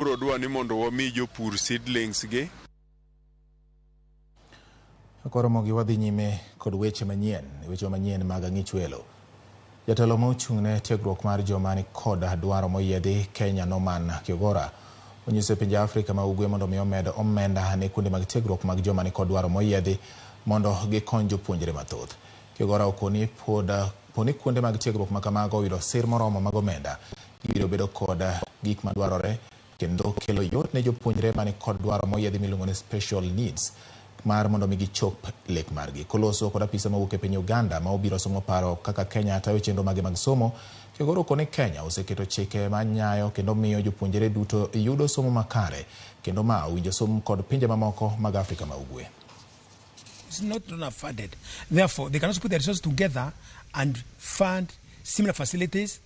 Dwa ni mondo wami jopur seedlings gi. Ramogi wadhi nyime kod weche manyien mag ichwelo. Jatelo mochung'ne tiegruok mar joma ni kod dwaro moyiedhi Kenya Noman Kiogora onyiso pinje Afrika ma ugwe mondo mi omed omenda ne kuonde mag tiegruok mag joma ni kod dwaro moyiedhi mondo gikony jopuonjre mathoth. Kiogora okoni poni kuonde mag tiegruok ma kamago oyudo sir moromo mag omenda ibiro bedo kod gik madwarore kendo kelo yot ne jopuonjre mani kod dwaro moyiedhi miluongo ni special needs mar mondo mi gichop lek margi. Koloso kod apisa mawuok e piny Uganda ma obiro somo paro kaka Kenya tayo chenro mage mag somo. Kiogora okoni Kenya oseketo chike manyayo kendo miyo jopuonjre duto yudo somo makare kendo ma winjo somo kod pinje mamoko mag Afrika ma ugwe. It's not funded. Therefore, they can also put their resources together and fund similar facilities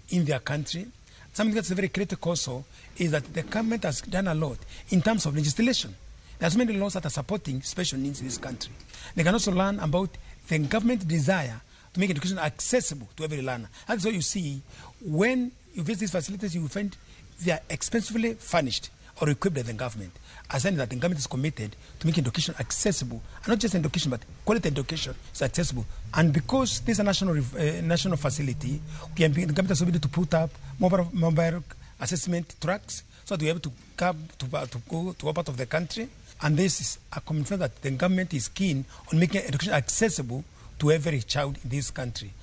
in their country. Something that's very critical also is that the government has done a lot in terms of legislation. There's many laws that are supporting special needs in this country. They can also learn about the government desire to make education accessible to every learner. That's what you see when you visit these facilities, you will find they are expensively furnished or equipped by the government, a sign that the government is committed to making education accessible, and not just education, but quality education is accessible. And because this is a national facility, the government has been able to put up mobile assessment trucks so that we're able to come to go to all part of the country. And this is a commitment that the government is keen on making education accessible to every child in this country.